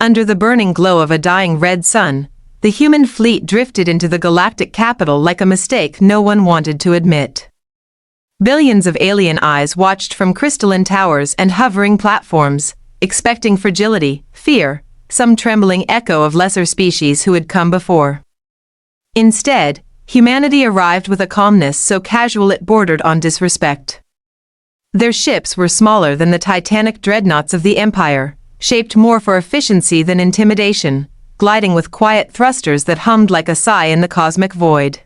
Under the burning glow of a dying red sun, the human fleet drifted into the galactic capital like a mistake no one wanted to admit. Billions of alien eyes watched from crystalline towers and hovering platforms, expecting fragility, fear, some trembling echo of lesser species who had come before. Instead, humanity arrived with a calmness so casual it bordered on disrespect. Their ships were smaller than the titanic dreadnoughts of the Empire, shaped more for efficiency than intimidation, gliding with quiet thrusters that hummed like a sigh in the cosmic void.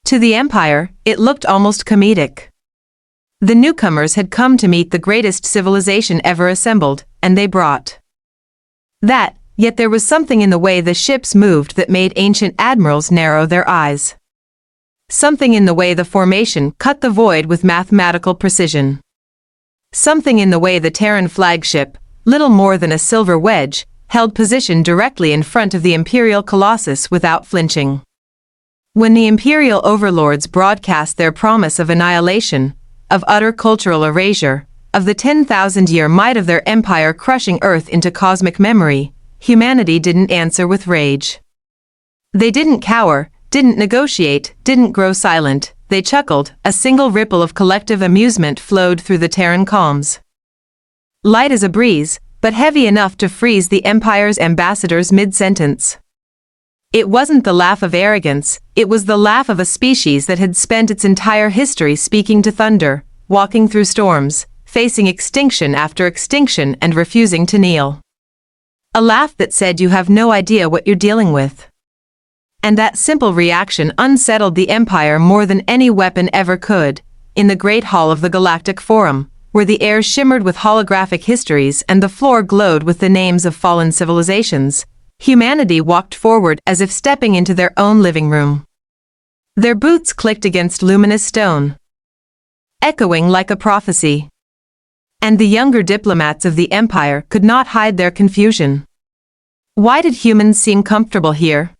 To the Empire, it looked almost comedic. The newcomers had come to meet the greatest civilization ever assembled, and they brought that, yet there was something in the way the ships moved that made ancient admirals narrow their eyes. Something in the way the formation cut the void with mathematical precision. Something in the way the Terran flagship, little more than a silver wedge, held position directly in front of the Imperial Colossus without flinching. When the Imperial overlords broadcast their promise of annihilation, of utter cultural erasure, of the 10,000-year might of their empire crushing Earth into cosmic memory, humanity didn't answer with rage. They didn't cower, didn't negotiate, didn't grow silent, they chuckled, a single ripple of collective amusement flowed through the Terran calms. Light as a breeze, but heavy enough to freeze the Empire's ambassadors mid-sentence. It wasn't the laugh of arrogance, it was the laugh of a species that had spent its entire history speaking to thunder, walking through storms, facing extinction after extinction and refusing to kneel. A laugh that said you have no idea what you're dealing with. And that simple reaction unsettled the Empire more than any weapon ever could. In the Great Hall of the Galactic Forum, where the air shimmered with holographic histories and the floor glowed with the names of fallen civilizations, humanity walked forward as if stepping into their own living room. Their boots clicked against luminous stone, echoing like a prophecy. And the younger diplomats of the Empire could not hide their confusion. Why did humans seem comfortable here?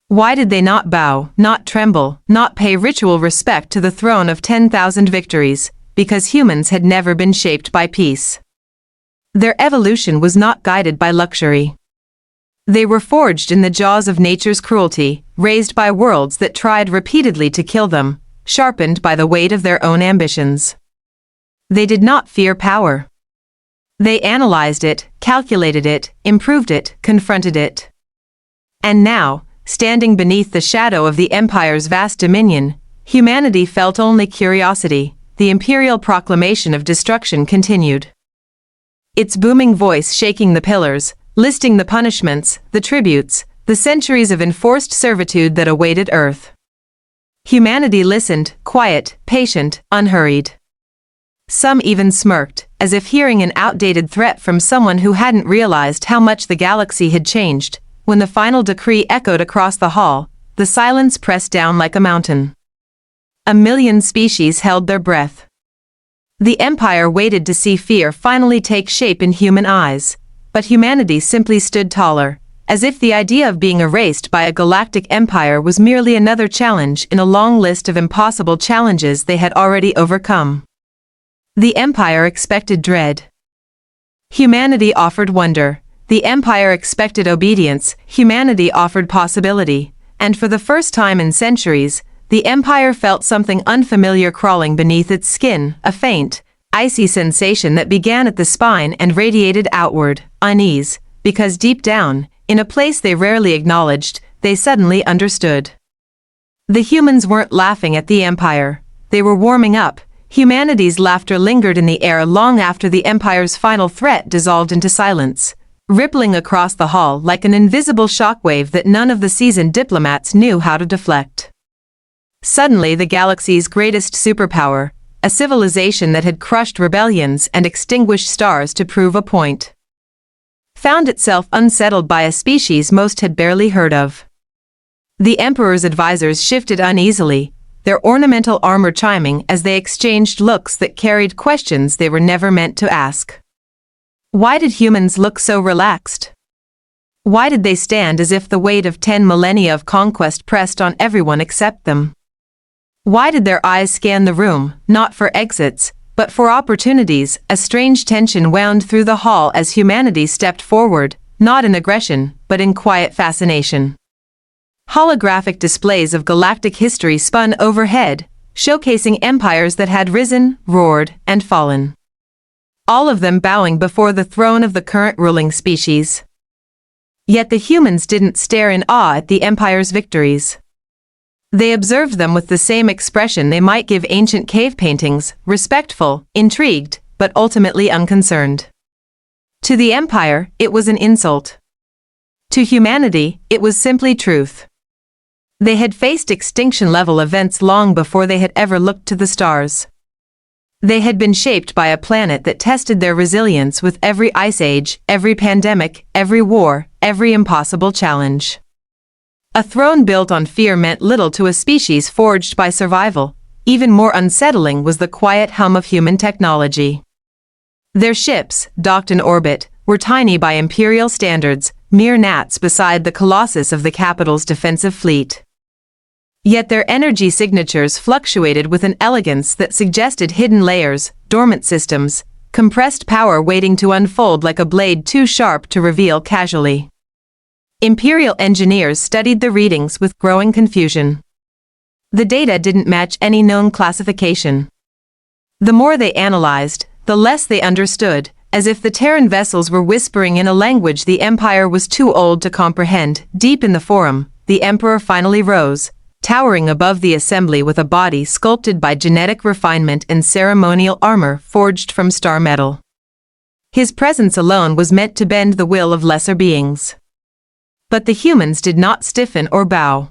Why did they not bow, not tremble, not pay ritual respect to the throne of 10,000 victories? Because humans had never been shaped by peace. Their evolution was not guided by luxury. They were forged in the jaws of nature's cruelty, raised by worlds that tried repeatedly to kill them, sharpened by the weight of their own ambitions. They did not fear power. They analyzed it, calculated it, improved it, confronted it. And now, standing beneath the shadow of the Empire's vast dominion, humanity felt only curiosity. The imperial proclamation of destruction continued. Its booming voice shaking the pillars, listing the punishments, the tributes, the centuries of enforced servitude that awaited Earth. Humanity listened, quiet, patient, unhurried. Some even smirked, as if hearing an outdated threat from someone who hadn't realized how much the galaxy had changed. When the final decree echoed across the hall, the silence pressed down like a mountain. 1,000,000 species held their breath. The Empire waited to see fear finally take shape in human eyes, but humanity simply stood taller, as if the idea of being erased by a galactic empire was merely another challenge in a long list of impossible challenges they had already overcome. The Empire expected dread. Humanity offered wonder. The Empire expected obedience. Humanity offered possibility. And for the first time in centuries, the Empire felt something unfamiliar crawling beneath its skin, a faint, icy sensation that began at the spine and radiated outward, unease, because deep down, in a place they rarely acknowledged, they suddenly understood. The humans weren't laughing at the Empire. They were warming up. Humanity's laughter lingered in the air long after the Empire's final threat dissolved into silence, rippling across the hall like an invisible shockwave that none of the seasoned diplomats knew how to deflect. Suddenly the galaxy's greatest superpower, a civilization that had crushed rebellions and extinguished stars to prove a point, found itself unsettled by a species most had barely heard of. The Emperor's advisors shifted uneasily, their ornamental armor chiming as they exchanged looks that carried questions they were never meant to ask. Why did humans look so relaxed? Why did they stand as if the weight of 10 millennia of conquest pressed on everyone except them? Why did their eyes scan the room, not for exits, but for opportunities? A strange tension wound through the hall as humanity stepped forward, not in aggression, but in quiet fascination. Holographic displays of galactic history spun overhead, showcasing empires that had risen, roared, and fallen. All of them bowing before the throne of the current ruling species. Yet the humans didn't stare in awe at the empire's victories. They observed them with the same expression they might give ancient cave paintings, respectful, intrigued, but ultimately unconcerned. To the empire, it was an insult. To humanity, it was simply truth. They had faced extinction-level events long before they had ever looked to the stars. They had been shaped by a planet that tested their resilience with every ice age, every pandemic, every war, every impossible challenge. A throne built on fear meant little to a species forged by survival. Even more unsettling was the quiet hum of human technology. Their ships, docked in orbit, were tiny by imperial standards, mere gnats beside the colossus of the capital's defensive fleet. Yet their energy signatures fluctuated with an elegance that suggested hidden layers, dormant systems, compressed power waiting to unfold like a blade too sharp to reveal casually. Imperial engineers studied the readings with growing confusion. The data didn't match any known classification. The more they analyzed, the less they understood, as if the Terran vessels were whispering in a language the Empire was too old to comprehend. Deep in the forum, the Emperor finally rose, towering above the assembly with a body sculpted by genetic refinement and ceremonial armor forged from star metal. His presence alone was meant to bend the will of lesser beings. But the humans did not stiffen or bow.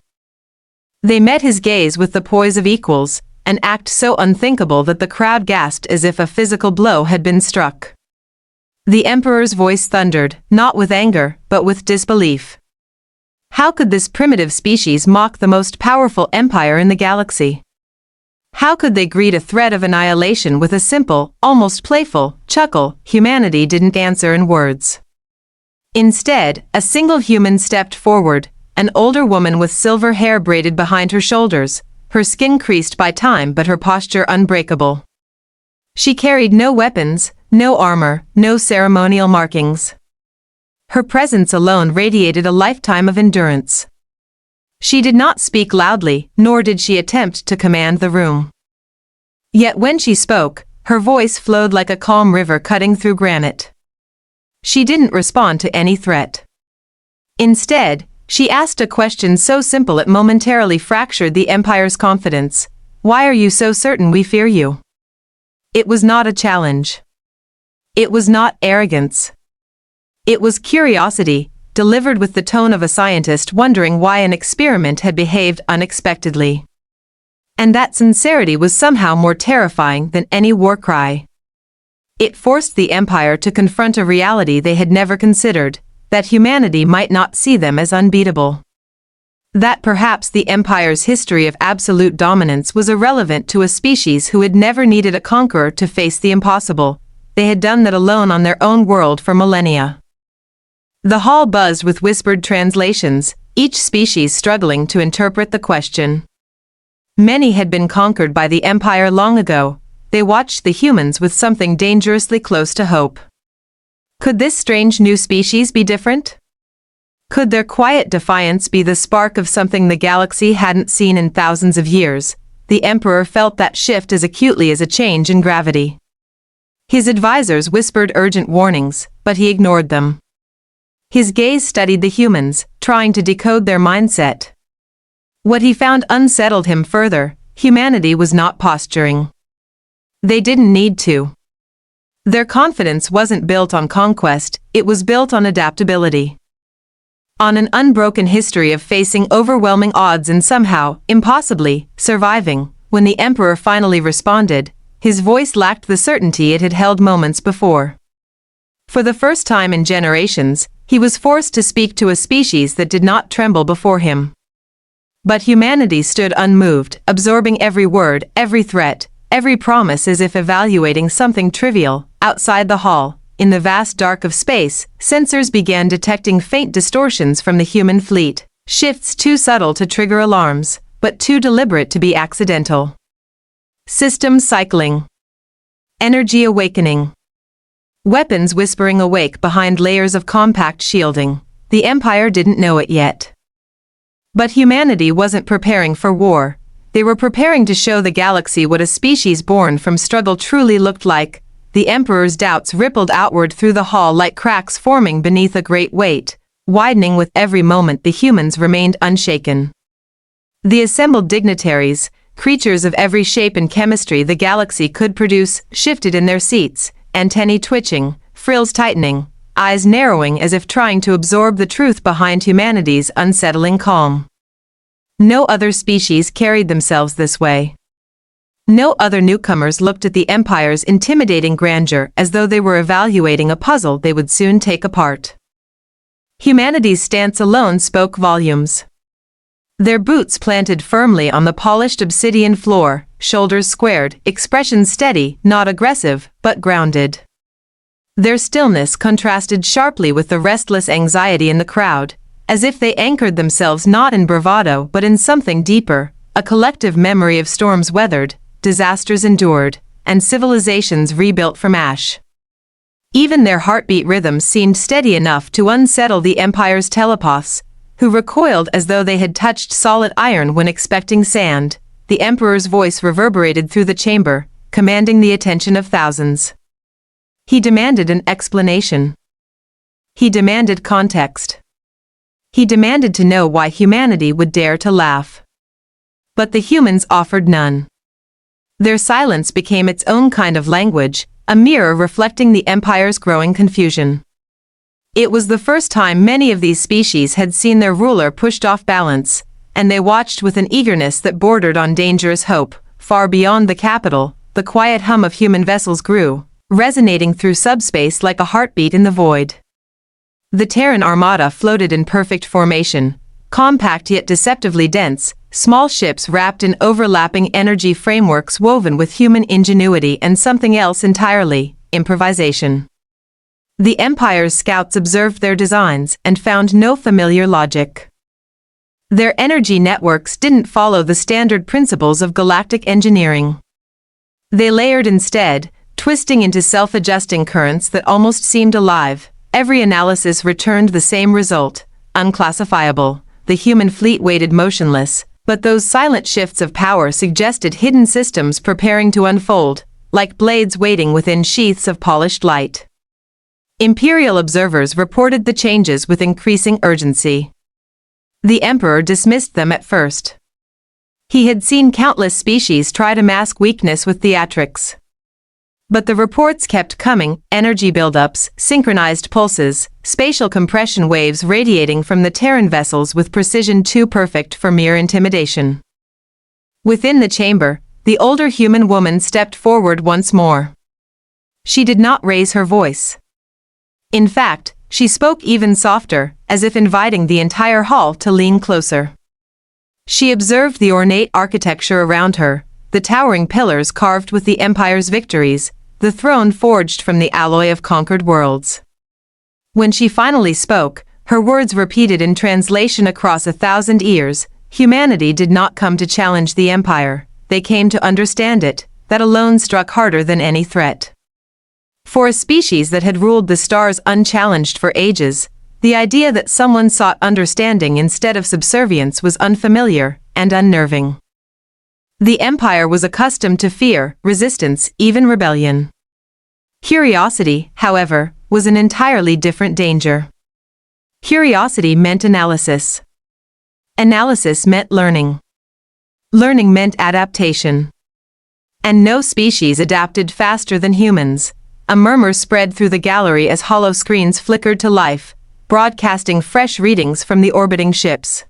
They met his gaze with the poise of equals, an act so unthinkable that the crowd gasped as if a physical blow had been struck. The Emperor's voice thundered, not with anger, but with disbelief. How could this primitive species mock the most powerful empire in the galaxy? How could they greet a threat of annihilation with a simple, almost playful, chuckle? Humanity didn't answer in words. Instead, a single human stepped forward, an older woman with silver hair braided behind her shoulders, her skin creased by time but her posture unbreakable. She carried no weapons, no armor, no ceremonial markings. Her presence alone radiated a lifetime of endurance. She did not speak loudly, nor did she attempt to command the room. Yet when she spoke, her voice flowed like a calm river cutting through granite. She didn't respond to any threat. Instead, she asked a question so simple it momentarily fractured the Empire's confidence. Why are you so certain we fear you? It was not a challenge. It was not arrogance. It was curiosity, delivered with the tone of a scientist wondering why an experiment had behaved unexpectedly. And that sincerity was somehow more terrifying than any war cry. It forced the Empire to confront a reality they had never considered, that humanity might not see them as unbeatable. That perhaps the Empire's history of absolute dominance was irrelevant to a species who had never needed a conqueror to face the impossible. They had done that alone on their own world for millennia. The hall buzzed with whispered translations, each species struggling to interpret the question. Many had been conquered by the Empire long ago. They watched the humans with something dangerously close to hope. Could this strange new species be different? Could their quiet defiance be the spark of something the galaxy hadn't seen in thousands of years? The Emperor felt that shift as acutely as a change in gravity. His advisors whispered urgent warnings, but he ignored them. His gaze studied the humans, trying to decode their mindset. What he found unsettled him further. Humanity was not posturing. They didn't need to. Their confidence wasn't built on conquest, it was built on adaptability. On an unbroken history of facing overwhelming odds and somehow, impossibly, surviving. When the Emperor finally responded, his voice lacked the certainty it had held moments before. For the first time in generations, he was forced to speak to a species that did not tremble before him. But humanity stood unmoved, absorbing every word, every threat, every promise as if evaluating something trivial. Outside the hall, in the vast dark of space, sensors began detecting faint distortions from the human fleet, shifts too subtle to trigger alarms, but too deliberate to be accidental. Systems cycling. Energy awakening. weapons whispering awake behind layers of compact shielding. The Empire didn't know it yet. But humanity wasn't preparing for war. They were preparing to show the galaxy what a species born from struggle truly looked like. The Emperor's doubts rippled outward through the hall like cracks forming beneath a great weight, widening with every moment. The humans remained unshaken. The assembled dignitaries, creatures of every shape and chemistry the galaxy could produce, shifted in their seats, antennae twitching, frills tightening, eyes narrowing as if trying to absorb the truth behind humanity's unsettling calm. No other species carried themselves this way. No other newcomers looked at the Empire's intimidating grandeur as though they were evaluating a puzzle they would soon take apart. Humanity's stance alone spoke volumes. Their boots planted firmly on the polished obsidian floor, shoulders squared, expressions steady, not aggressive, but grounded. Their stillness contrasted sharply with the restless anxiety in the crowd, as if they anchored themselves not in bravado but in something deeper, a collective memory of storms weathered, disasters endured, and civilizations rebuilt from ash. Even their heartbeat rhythms seemed steady enough to unsettle the Empire's telepaths, who recoiled as though they had touched solid iron when expecting sand. The Emperor's voice reverberated through the chamber, commanding the attention of thousands. He demanded an explanation. He demanded context. He demanded to know why humanity would dare to laugh. But the humans offered none. Their silence became its own kind of language, a mirror reflecting the Empire's growing confusion. It was the first time many of these species had seen their ruler pushed off balance, and they watched with an eagerness that bordered on dangerous hope. Far beyond the capital, the quiet hum of human vessels grew, resonating through subspace like a heartbeat in the void. The Terran armada floated in perfect formation, compact yet deceptively dense, small ships wrapped in overlapping energy frameworks woven with human ingenuity and something else entirely, improvisation. The Empire's scouts observed their designs and found no familiar logic. Their energy networks didn't follow the standard principles of galactic engineering. They layered instead, twisting into self-adjusting currents that almost seemed alive. Every analysis returned the same result, unclassifiable. The human fleet waited motionless, but those silent shifts of power suggested hidden systems preparing to unfold, like blades waiting within sheaths of polished light. Imperial observers reported the changes with increasing urgency. The Emperor dismissed them at first. He had seen countless species try to mask weakness with theatrics. But the reports kept coming, energy buildups, synchronized pulses, spatial compression waves radiating from the Terran vessels with precision too perfect for mere intimidation. Within the chamber, the older human woman stepped forward once more. She did not raise her voice. In fact, she spoke even softer, as if inviting the entire hall to lean closer. She observed the ornate architecture around her, the towering pillars carved with the Empire's victories, the throne forged from the alloy of conquered worlds. When she finally spoke, her words repeated in translation across 1,000 ears. Humanity did not come to challenge the Empire, they came to understand it. That alone struck harder than any threat. For a species that had ruled the stars unchallenged for ages, the idea that someone sought understanding instead of subservience was unfamiliar and unnerving. The Empire was accustomed to fear, resistance, even rebellion. Curiosity, however, was an entirely different danger. Curiosity meant analysis. Analysis meant learning. Learning meant adaptation. And no species adapted faster than humans. A murmur spread through the gallery as hollow screens flickered to life, broadcasting fresh readings from the orbiting ships.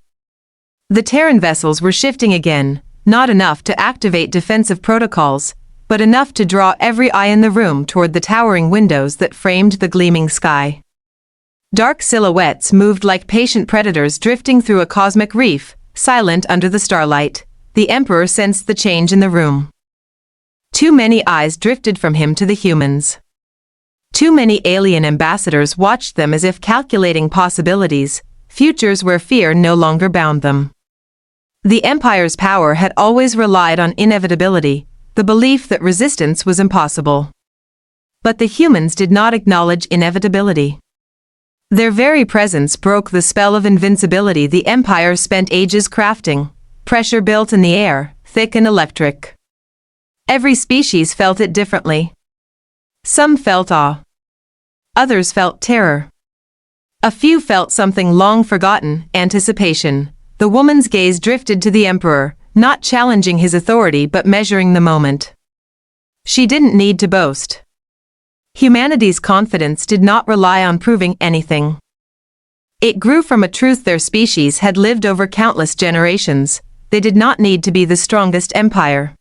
The Terran vessels were shifting again, not enough to activate defensive protocols, but enough to draw every eye in the room toward the towering windows that framed the gleaming sky. Dark silhouettes moved like patient predators drifting through a cosmic reef, silent under the starlight. The Emperor sensed the change in the room. Too many eyes drifted from him to the humans. Too many alien ambassadors watched them as if calculating possibilities, futures where fear no longer bound them. The Empire's power had always relied on inevitability, the belief that resistance was impossible. But the humans did not acknowledge inevitability. Their very presence broke the spell of invincibility the Empire spent ages crafting. Pressure built in the air, thick and electric. Every species felt it differently. Some felt awe. Others felt terror. A few felt something long forgotten, anticipation. The woman's gaze drifted to the Emperor, not challenging his authority but measuring the moment. She didn't need to boast. Humanity's confidence did not rely on proving anything. It grew from a truth their species had lived over countless generations. They did not need to be the strongest empire.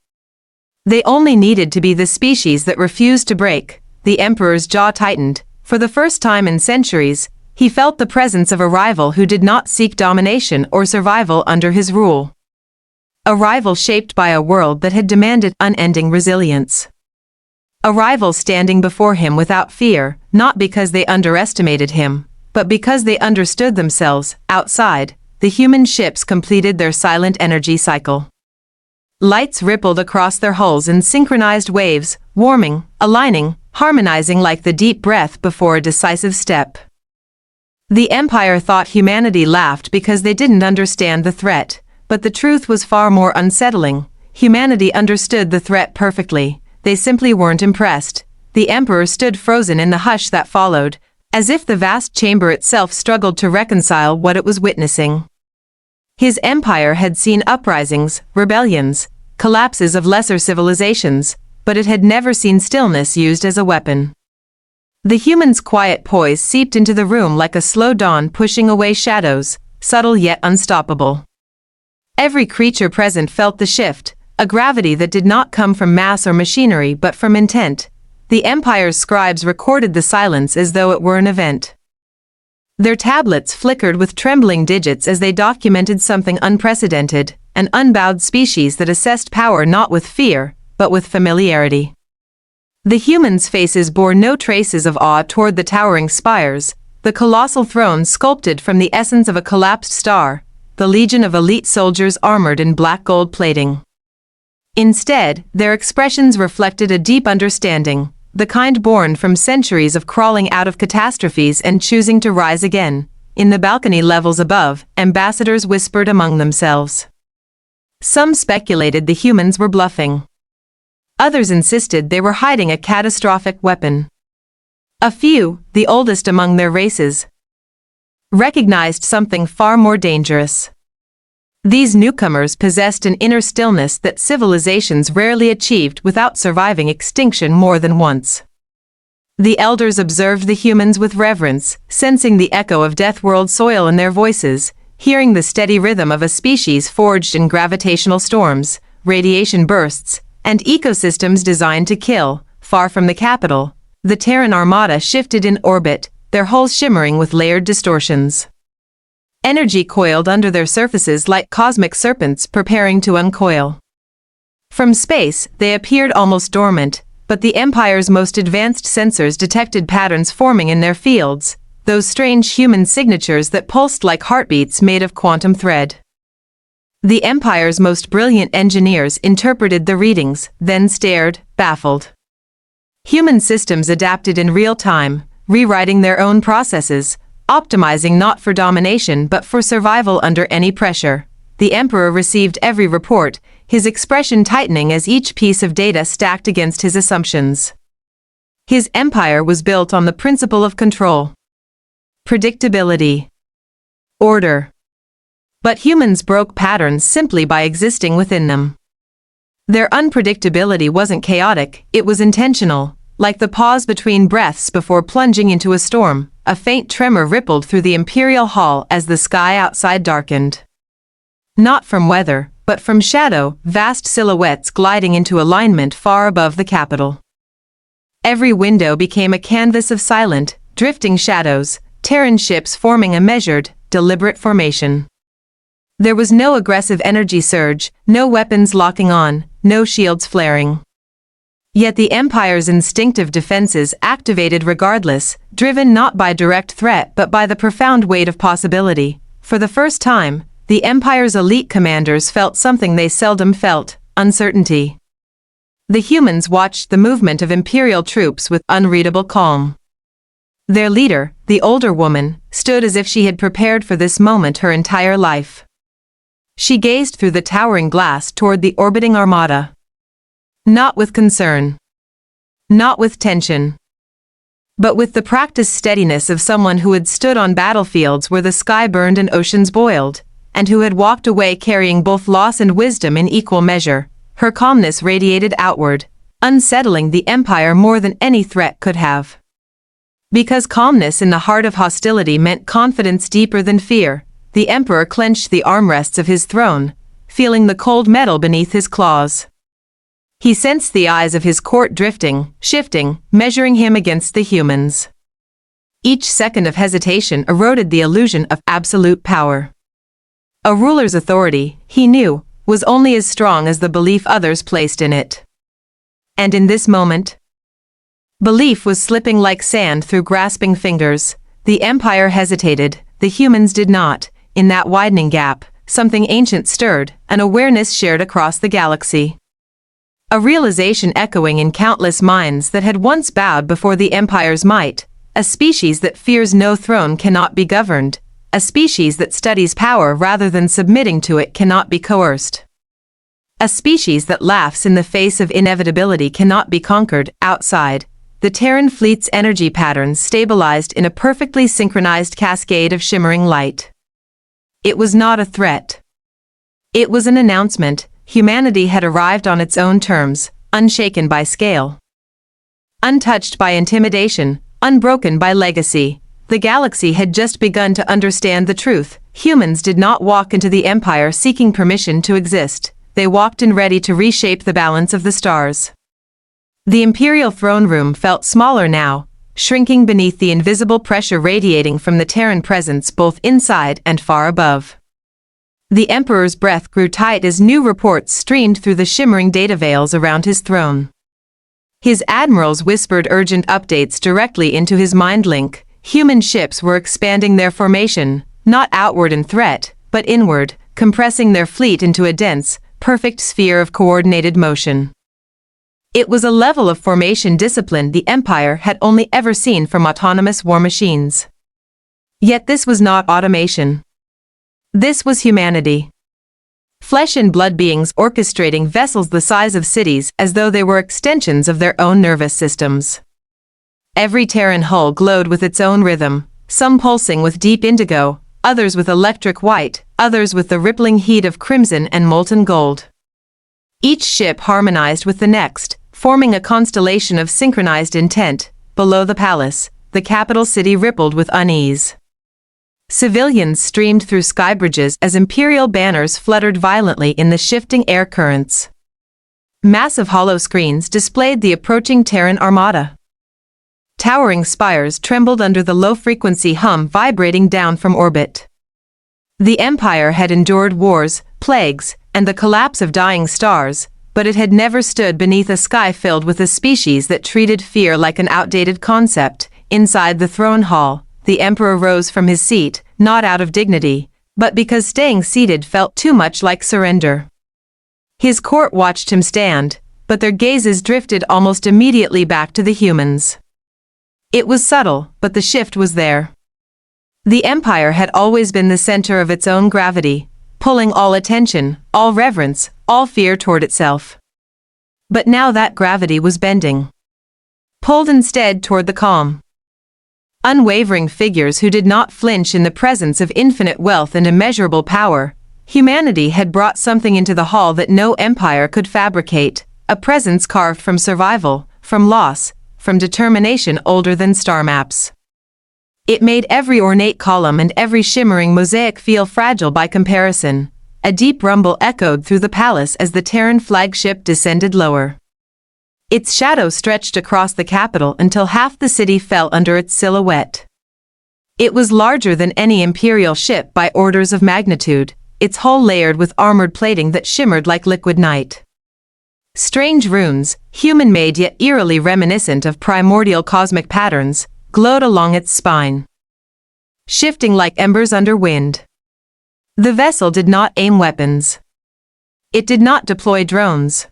They only needed to be the species that refused to break. The Emperor's jaw tightened. For the first time in centuries, he felt the presence of a rival who did not seek domination or survival under his rule. A rival shaped by a world that had demanded unending resilience. A rival standing before him without fear, not because they underestimated him, but because they understood themselves. Outside, the human ships completed their silent energy cycle. Lights rippled across their hulls in synchronized waves, warming, aligning, harmonizing like the deep breath before a decisive step. The Empire thought humanity laughed because they didn't understand the threat, but the truth was far more unsettling. Humanity understood the threat perfectly. They simply weren't impressed. The Emperor stood frozen in the hush that followed, as if the vast chamber itself struggled to reconcile what it was witnessing. His empire had seen uprisings, rebellions, collapses of lesser civilizations, but it had never seen stillness used as a weapon. The human's quiet poise seeped into the room like a slow dawn pushing away shadows, subtle yet unstoppable. Every creature present felt the shift, a gravity that did not come from mass or machinery but from intent. The Empire's scribes recorded the silence as though it were an event. Their tablets flickered with trembling digits as they documented something unprecedented, an unbowed species that assessed power not with fear, but with familiarity. The humans' faces bore no traces of awe toward the towering spires, the colossal throne sculpted from the essence of a collapsed star, the legion of elite soldiers armored in black gold plating. Instead, their expressions reflected a deep understanding, the kind born from centuries of crawling out of catastrophes and choosing to rise again. In the balcony levels above, ambassadors whispered among themselves. Some speculated the humans were bluffing. Others insisted they were hiding a catastrophic weapon. A few, the oldest among their races, recognized something far more dangerous. These newcomers possessed an inner stillness that civilizations rarely achieved without surviving extinction more than once. The elders observed the humans with reverence, sensing the echo of Deathworld soil in their voices, hearing the steady rhythm of a species forged in gravitational storms, radiation bursts, and ecosystems designed to kill. Far from the capital, the Terran armada shifted in orbit, their hulls shimmering with layered distortions. Energy coiled under their surfaces like cosmic serpents preparing to uncoil. From space, they appeared almost dormant, but the Empire's most advanced sensors detected patterns forming in their fields, those strange human signatures that pulsed like heartbeats made of quantum thread. The Empire's most brilliant engineers interpreted the readings, then stared, baffled. Human systems adapted in real time, rewriting their own processes, optimizing not for domination but for survival under any pressure. The Emperor received every report, his expression tightening as each piece of data stacked against his assumptions. His empire was built on the principle of control, predictability, order. But humans broke patterns simply by existing within them. Their unpredictability wasn't chaotic, it was intentional. Like the pause between breaths before plunging into a storm, a faint tremor rippled through the Imperial Hall as the sky outside darkened. Not from weather, but from shadow, vast silhouettes gliding into alignment far above the capital. Every window became a canvas of silent, drifting shadows, Terran ships forming a measured, deliberate formation. There was no aggressive energy surge, no weapons locking on, no shields flaring. Yet the Empire's instinctive defenses activated regardless, driven not by direct threat but by the profound weight of possibility. For the first time, the Empire's elite commanders felt something they seldom felt: uncertainty. The humans watched the movement of Imperial troops with unreadable calm. Their leader, the older woman, stood as if she had prepared for this moment her entire life. She gazed through the towering glass toward the orbiting armada. Not with concern. Not with tension. But with the practiced steadiness of someone who had stood on battlefields where the sky burned and oceans boiled, and who had walked away carrying both loss and wisdom in equal measure. Her calmness radiated outward, unsettling the Empire more than any threat could have. Because calmness in the heart of hostility meant confidence deeper than fear, the Emperor clenched the armrests of his throne, feeling the cold metal beneath his claws. He sensed the eyes of his court drifting, shifting, measuring him against the humans. Each second of hesitation eroded the illusion of absolute power. A ruler's authority, he knew, was only as strong as the belief others placed in it. And in this moment, belief was slipping like sand through grasping fingers. The Empire hesitated, the humans did not. In that widening gap, something ancient stirred, an awareness shared across the galaxy. A realization echoing in countless minds that had once bowed before the Empire's might. A species that fears no throne cannot be governed. A species that studies power rather than submitting to it cannot be coerced. A species that laughs in the face of inevitability cannot be conquered. Outside, the Terran fleet's energy patterns stabilized in a perfectly synchronized cascade of shimmering light. It was not a threat. It was an announcement. Humanity had arrived on its own terms, unshaken by scale. Untouched by intimidation, unbroken by legacy. The galaxy had just begun to understand the truth. Humans did not walk into the Empire seeking permission to exist. They walked in ready to reshape the balance of the stars. The Imperial throne room felt smaller now, shrinking beneath the invisible pressure radiating from the Terran presence both inside and far above. The Emperor's breath grew tight as new reports streamed through the shimmering data veils around his throne. His admirals whispered urgent updates directly into his mind link. Human ships were expanding their formation, not outward in threat, but inward, compressing their fleet into a dense, perfect sphere of coordinated motion. It was a level of formation discipline the Empire had only ever seen from autonomous war machines. Yet this was not automation. This was humanity. Flesh and blood beings orchestrating vessels the size of cities as though they were extensions of their own nervous systems. Every Terran hull glowed with its own rhythm, some pulsing with deep indigo, others with electric white, others with the rippling heat of crimson and molten gold. Each ship harmonized with the next, forming a constellation of synchronized intent. Below the palace, the capital city rippled with unease. Civilians streamed through sky bridges as Imperial banners fluttered violently in the shifting air currents. Massive hollow screens displayed the approaching Terran armada. Towering spires trembled under the low-frequency hum vibrating down from orbit. The Empire had endured wars, plagues, and the collapse of dying stars, but it had never stood beneath a sky filled with a species that treated fear like an outdated concept. Inside the throne hall, the Emperor rose from his seat, not out of dignity, but because staying seated felt too much like surrender. His court watched him stand, but their gazes drifted almost immediately back to the humans. It was subtle, but the shift was there. The Empire had always been the center of its own gravity, pulling all attention, all reverence, all fear toward itself. But now that gravity was bending. Pulled instead toward the calm. Unwavering figures who did not flinch in the presence of infinite wealth and immeasurable power. Humanity had brought something into the hall that no empire could fabricate, a presence carved from survival, from loss, from determination older than star maps. It made every ornate column and every shimmering mosaic feel fragile by comparison. A deep rumble echoed through the palace as the Terran flagship descended lower. Its shadow stretched across the capital until half the city fell under its silhouette. It was larger than any Imperial ship by orders of magnitude, its hull layered with armored plating that shimmered like liquid night. Strange runes, human-made yet eerily reminiscent of primordial cosmic patterns, glowed along its spine, shifting like embers under wind. The vessel did not aim weapons. It did not deploy drones.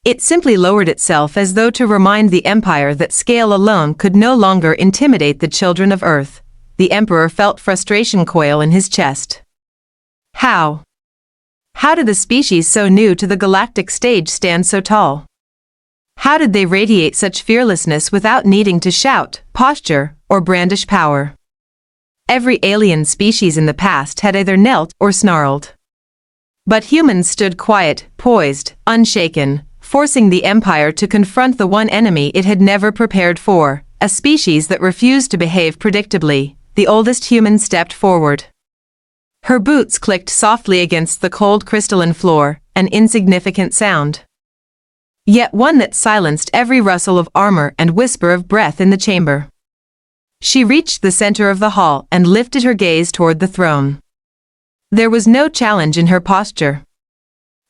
It simply lowered itself as though to remind the Empire that scale alone could no longer intimidate the children of Earth. The Emperor felt frustration coil in his chest. How? How did the species so new to the galactic stage stand so tall? How did they radiate such fearlessness without needing to shout, posture, or brandish power? Every alien species in the past had either knelt or snarled. But humans stood quiet, poised, unshaken, forcing the Empire to confront the one enemy it had never prepared for, a species that refused to behave predictably. The oldest human stepped forward. Her boots clicked softly against the cold crystalline floor, an insignificant sound, yet one that silenced every rustle of armor and whisper of breath in the chamber. She reached the center of the hall and lifted her gaze toward the throne. There was no challenge in her posture.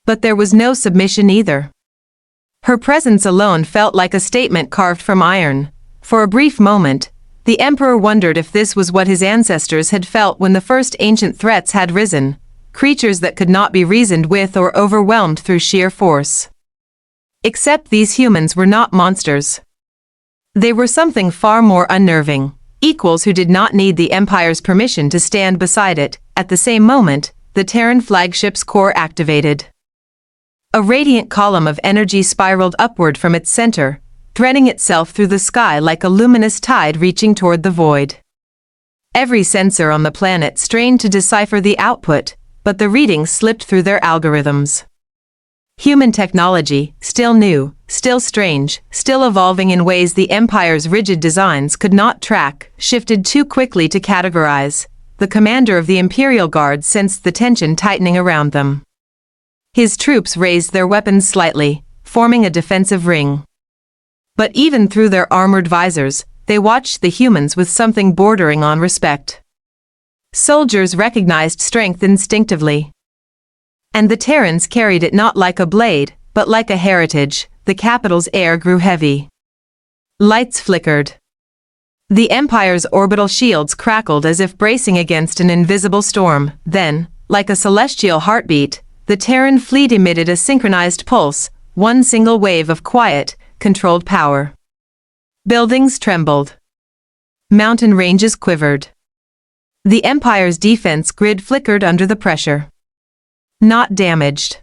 But there was no submission either. Her presence alone felt like a statement carved from iron. For a brief moment, the Emperor wondered if this was what his ancestors had felt when the first ancient threats had risen, creatures that could not be reasoned with or overwhelmed through sheer force. Except these humans were not monsters. They were something far more unnerving, equals who did not need the Empire's permission to stand beside it. At the same moment, the Terran flagship's core activated. A radiant column of energy spiraled upward from its center, threading itself through the sky like a luminous tide reaching toward the void. Every sensor on the planet strained to decipher the output, but the readings slipped through their algorithms. Human technology, still new, still strange, still evolving in ways the Empire's rigid designs could not track, shifted too quickly to categorize. The commander of the Imperial Guard sensed the tension tightening around them. His troops raised their weapons slightly, forming a defensive ring. But even through their armored visors, they watched the humans with something bordering on respect. Soldiers recognized strength instinctively. And the Terrans carried it not like a blade, but like a heritage. The capital's air grew heavy. Lights flickered. The Empire's orbital shields crackled as if bracing against an invisible storm. Then, like a celestial heartbeat, the Terran fleet emitted a synchronized pulse, one single wave of quiet, controlled power. Buildings trembled. Mountain ranges quivered. The Empire's defense grid flickered under the pressure. Not damaged.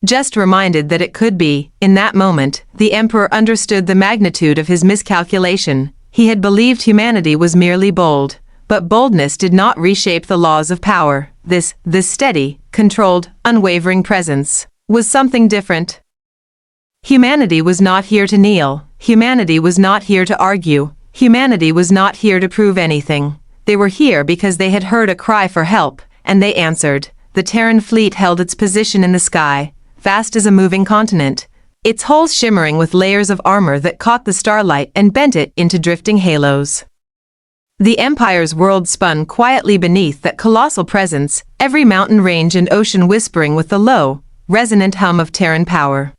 Just reminded that it could be. In that moment, the Emperor understood the magnitude of his miscalculation. He had believed humanity was merely bold, but boldness did not reshape the laws of power. This steady, controlled, unwavering presence was something different. Humanity was not here to kneel. Humanity was not here to argue. Humanity was not here to prove anything. They were here because they had heard a cry for help, and they answered. The Terran fleet held its position in the sky, vast as a moving continent, its hulls shimmering with layers of armor that caught the starlight and bent it into drifting halos. The Empire's world spun quietly beneath that colossal presence, every mountain range and ocean whispering with the low, resonant hum of Terran power.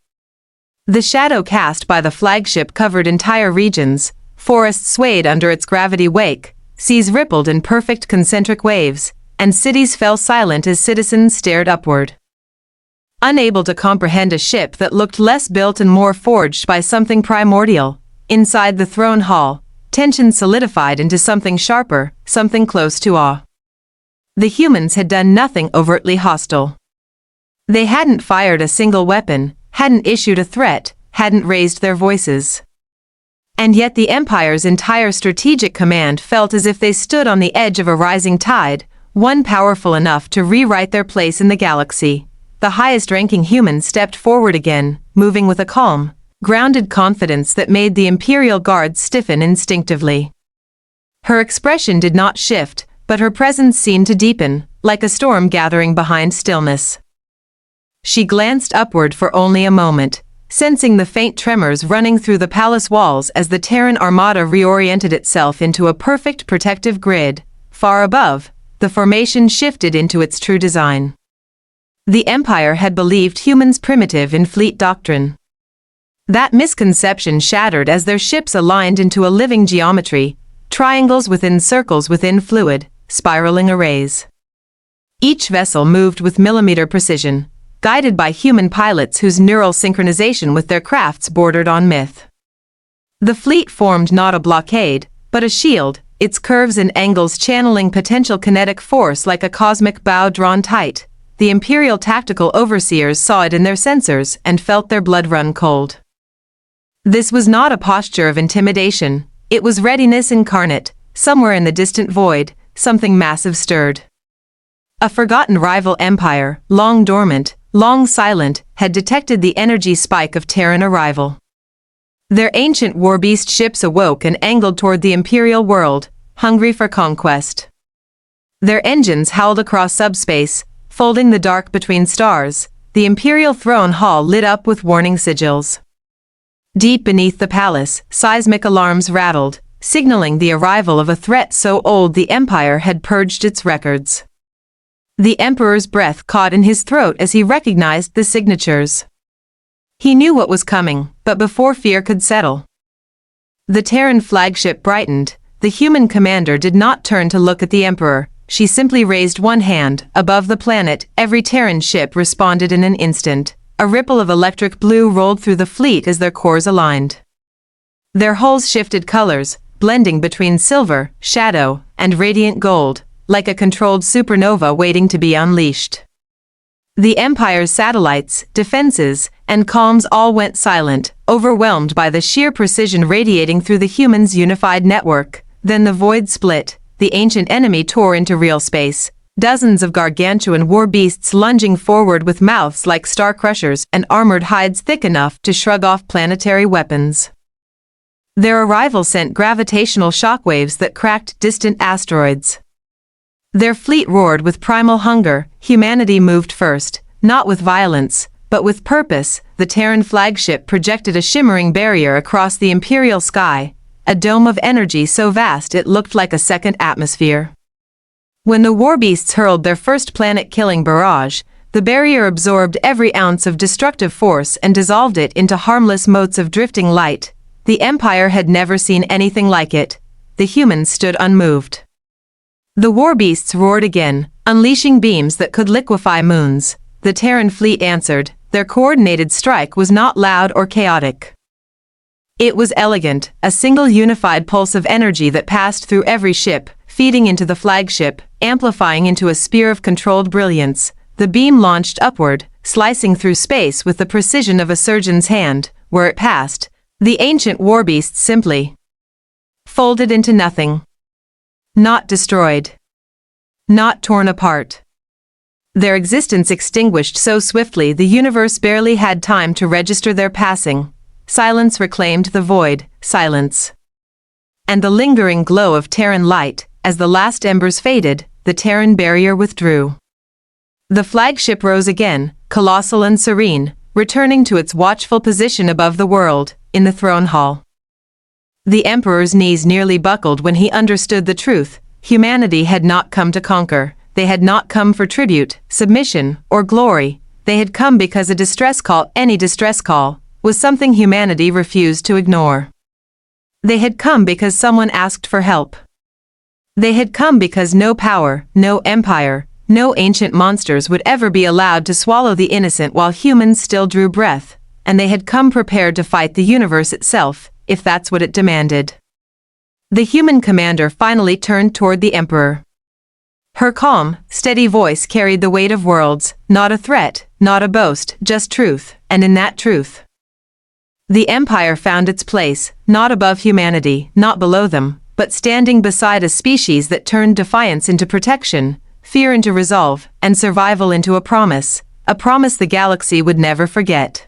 The shadow cast by the flagship covered entire regions, forests swayed under its gravity wake, seas rippled in perfect concentric waves, and cities fell silent as citizens stared upward. Unable to comprehend a ship that looked less built and more forged by something primordial, inside the throne hall, tension solidified into something sharper, something close to awe. The humans had done nothing overtly hostile. They hadn't fired a single weapon, hadn't issued a threat, hadn't raised their voices. And yet the Empire's entire strategic command felt as if they stood on the edge of a rising tide, one powerful enough to rewrite their place in the galaxy. The highest-ranking human stepped forward again, moving with a calm, grounded confidence that made the Imperial Guard stiffen instinctively. Her expression did not shift, but her presence seemed to deepen, like a storm gathering behind stillness. She glanced upward for only a moment, sensing the faint tremors running through the palace walls as the Terran armada reoriented itself into a perfect protective grid. Far above, the formation shifted into its true design. The Empire had believed humans primitive in fleet doctrine. That misconception shattered as their ships aligned into a living geometry, triangles within circles within fluid, spiraling arrays. Each vessel moved with millimeter precision, guided by human pilots whose neural synchronization with their crafts bordered on myth. The fleet formed not a blockade, but a shield, its curves and angles channeling potential kinetic force like a cosmic bow drawn tight. The Imperial tactical overseers saw it in their sensors and felt their blood run cold. This was not a posture of intimidation, it was readiness incarnate. Somewhere in the distant void, something massive stirred. A forgotten rival empire, long dormant, long silent, had detected the energy spike of Terran arrival. Their ancient warbeast ships awoke and angled toward the Imperial world, hungry for conquest. Their engines howled across subspace, folding the dark between stars. The Imperial throne hall lit up with warning sigils. Deep beneath the palace, seismic alarms rattled, signaling the arrival of a threat so old the Empire had purged its records. The Emperor's breath caught in his throat as he recognized the signatures. He knew what was coming, but before fear could settle. The Terran flagship brightened. The human commander did not turn to look at the Emperor. She simply raised one hand. Above the planet, every Terran ship responded in an instant. A ripple of electric blue rolled through the fleet as their cores aligned. Their hulls shifted colors, blending between silver, shadow, and radiant gold, like a controlled supernova waiting to be unleashed. The Empire's satellites, defenses, and comms all went silent, overwhelmed by the sheer precision radiating through the humans' unified network. Then the void split, the ancient enemy tore into real space, dozens of gargantuan war beasts lunging forward with mouths like star crushers and armored hides thick enough to shrug off planetary weapons. Their arrival sent gravitational shockwaves that cracked distant asteroids. Their fleet roared with primal hunger. Humanity moved first, not with violence, but with purpose. The Terran flagship projected a shimmering barrier across the Imperial sky, a dome of energy so vast it looked like a second atmosphere. When the warbeasts hurled their first planet-killing barrage, the barrier absorbed every ounce of destructive force and dissolved it into harmless motes of drifting light. The Empire had never seen anything like it. The humans stood unmoved. The warbeasts roared again, unleashing beams that could liquefy moons. The Terran fleet answered. Their coordinated strike was not loud or chaotic. It was elegant, a single unified pulse of energy that passed through every ship, feeding into the flagship, amplifying into a spear of controlled brilliance. The beam launched upward, slicing through space with the precision of a surgeon's hand. Where it passed, the ancient warbeasts simply folded into nothing. Not destroyed. Not torn apart. Their existence extinguished so swiftly the universe barely had time to register their passing. Silence reclaimed the void, silence. And the lingering glow of Terran light. As the last embers faded, the Terran barrier withdrew. The flagship rose again, colossal and serene, returning to its watchful position above the world, in the throne hall. The Emperor's knees nearly buckled when he understood the truth. Humanity had not come to conquer. They had not come for tribute, submission, or glory. They had come because a distress call, any distress call, was something humanity refused to ignore. They had come because someone asked for help. They had come because no power, no empire, no ancient monsters would ever be allowed to swallow the innocent while humans still drew breath, and they had come prepared to fight the universe itself, if that's what it demanded. The human commander finally turned toward the Emperor. Her calm, steady voice carried the weight of worlds, not a threat, not a boast, just truth, and in that truth, the Empire found its place, not above humanity, not below them, but standing beside a species that turned defiance into protection, fear into resolve, and survival into a promise the galaxy would never forget.